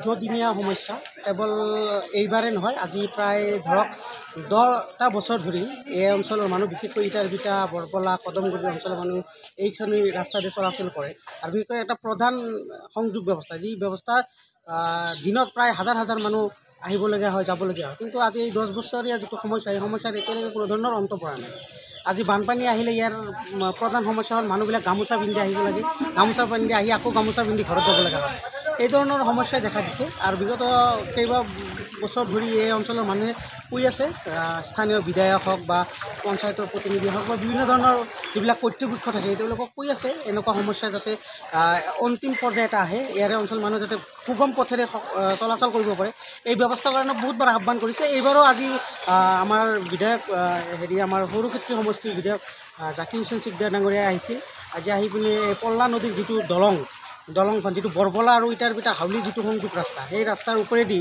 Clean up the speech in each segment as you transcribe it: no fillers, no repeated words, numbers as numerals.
দীৰ্ঘদিনীয়া সমস্যা কেৱল এইবাৰে নহয় আজি প্ৰায় ধৰক 10টা বছৰ ধৰি এই অঞ্চলৰ মানুহ বিশেষকৈ ইটাৰভিটা বৰপলা কদমগুৰি অঞ্চলৰ মানুহ এইখিনি ৰাস্তাতে চলাচল কৰে আৰু বিশেষকৈ এটা প্ৰধান সংযোগ ব্যৱস্থা যি ব্যৱস্থা দিনত প্ৰায় হাজাৰ হাজাৰ মানুহ আহিবলগীয়া হয় যাবলগীয়া হয় কিন্তু আজি এই 10 বছৰীয়া যিটো সমস্যা এই সমস্যাৰ এতিয়ালৈকে কোনো ধৰণৰ অন্ত পৰা নাই আজি বানপানী আহিলে ইয়াৰ প্ৰধান সমস্যা হ'ল মানুহবিলাক গামোচা পিন্ধি আহিব লাগে গামোচা পিন্ধি আহি আকৌ গামোচা পিন্ধি ঘৰত যাব লগা হয় এই ধৰণৰ সমস্যাই দেখা দিছে আৰু বিগত কেইবা বছৰ ধৰি এই অঞ্চলৰ মানুহে কৈ আছে স্থানীয় বিধায়ক হওক বা পঞ্চায়তৰ প্ৰতিনিধি হওক বা বিভিন্ন ধৰণৰ যিবিলাক কৰ্তৃপক্ষ থাকে তেওঁলোকক কৈ আছে এনেকুৱা সমস্যা যাতে অন্তিম পৰ্যায় এটা আহে ইয়াৰে অঞ্চল মানুহ যাতে সুগম পথেৰে চলাচল কৰিব পাৰে এই ব্যৱস্থাৰ কাৰণে বহুতবাৰ আহ্বান কৰিছে এইবাৰো আজি আমাৰ বিধায়ক আমাৰ সৰুক্ষেত্ৰী সমষ্টিৰ বিধায়ক জাকিৰ হুছেইন চিকদাৰ ডাঙৰীয়াই আহিছিল আজি আহি পিনে পল্লা নদীৰ যিটো দলংখন যিটো বৰপলা আৰু ইটাৰভিটা হাউলি যিটো সংযোগ ৰাস্তা সেই ৰাস্তাৰ ওপৰেদি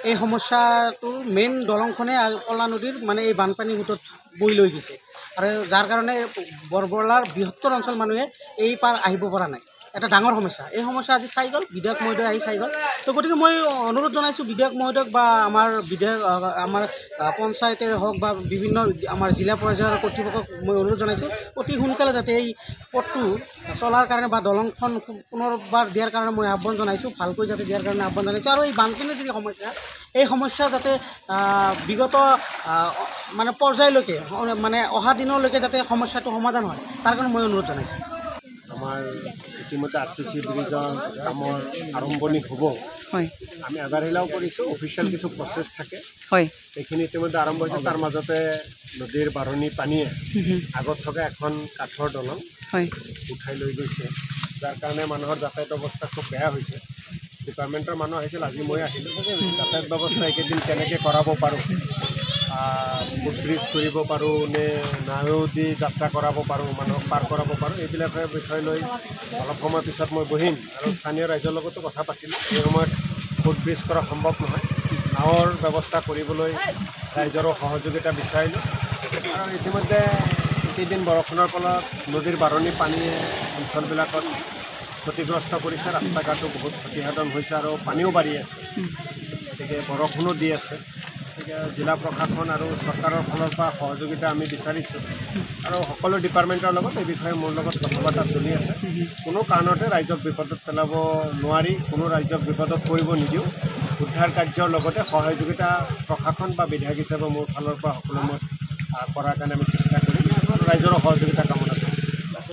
এই সমস্যাটোৰ মেইন দলংখনে পল্লা নদীৰ মানে এই বানপানীৰ সোঁতত বৈ লৈ গৈছে আৰু যাৰ কাৰণে বৰপলাৰ বৃহত্তৰ অঞ্চল মানুহে এই পাৰ আহিব পৰা নাই এটা ডাঙৰ সমস্যা এই সমস্যা আজি চাই গ'ল বিধায়ক মহোদয় আহি চাই গ'ল তো গতিকে মই অনুৰোধ জনাইছোঁ বিধায়ক মহোদয়ক বা আমাৰ বিধায়ক আমাৰ পঞ্চায়তে হওক বা বিভিন্ন আমাৰ জিলা পৰ্যায়ৰ কৰ্তৃপক্ষক মই অনুৰোধ জনাইছোঁ অতি সোনকালে যাতে এই পথটো চলাৰ কাৰণে বা দলংখন পুনৰবাৰ দিয়াৰ কাৰণে মই আহ্বান জনাইছোঁ ভালকৈ যাতে দিয়াৰ কাৰণে আহ্বান জনাইছোঁ আৰু এই বানপানীৰ যি সমস্যা এই সমস্যা যাতে বিগত মানে পৰ্যায়লৈকে মানে অহা দিনলৈকে যাতে সমস্যাটো সমাধান হয় তাৰ কাৰণে মই অনুৰোধ জনাইছোঁ আমাৰ ইতিমধ্যে RCC ব্ৰিজৰ কামৰ আৰম্ভণি হ'ব হয় আমি আধাৰহিলাও কৰিছোঁ অফিচিয়েল কিছু প্ৰচেছ থাকে হয় এইখিনি ইতিমধ্যে আৰম্ভ হৈছে তাৰ মাজতে নদীৰ বাঢ়নী পানীয়ে আগত থকা এখন কাঠৰ দলং হয় উঠাই লৈ গৈছে যাৰ কাৰণে মানুহৰ যাতায়াত অৱস্থা খুব বেয়া হৈছে ডিপাৰ্টমেণ্টৰ মানুহ আহিছিল আজি মই আহিলোঁ যাতায়াত ব্যৱস্থা এইকেইদিন কেনেকৈ কৰাব পাৰোঁ ফুটব্ৰিজ কৰিব পাৰোঁ নে নাৱেদি যাত্ৰা কৰাব পাৰোঁ মানুহক পাৰ কৰাব পাৰোঁ এইবিলাকৰ বিষয় লৈ অলপ সময় পিছত মই বহিম আৰু স্থানীয় ৰাইজৰ লগতো কথা পাতিলোঁ এই সময়ত ফুটব্ৰিজ কৰা সম্ভৱ নহয় নাৱৰ ব্যৱস্থা কৰিবলৈ ৰাইজৰো সহযোগিতা বিচাৰিলোঁ আৰু ইতিমধ্যে কেইদিন বৰষুণৰ ফলত নদীৰ বাঢ়নী পানীয়ে অঞ্চলবিলাকত ক্ষতিগ্ৰস্ত কৰিছে ৰাস্তা ঘাটো বহুত ক্ষতিসাধন হৈছে আৰু পানীও বাঢ়ি আছে গতিকে বৰষুণো দি আছে গতিকে জিলা প্ৰশাসন আৰু চৰকাৰৰ ফালৰ পৰা সহযোগিতা আমি বিচাৰিছোঁ আৰু সকলো ডিপাৰ্টমেণ্টৰ লগত এই বিষয়ে মোৰ লগত কথা বাৰ্তা চলি আছে কোনো কাৰণতে ৰাইজক বিপদত পেলাব নোৱাৰি কোনো ৰাইজক বিপদত পৰিব নিদিওঁ উদ্ধাৰ কাৰ্যৰ লগতে সহযোগিতা প্ৰশাসন বা বিধায়ক হিচাপে মোৰ ফালৰ পৰা সকলো মই কৰাৰ কাৰণে আমি চেষ্টা কৰিম আৰু ৰাইজৰো সহযোগিতা কামনা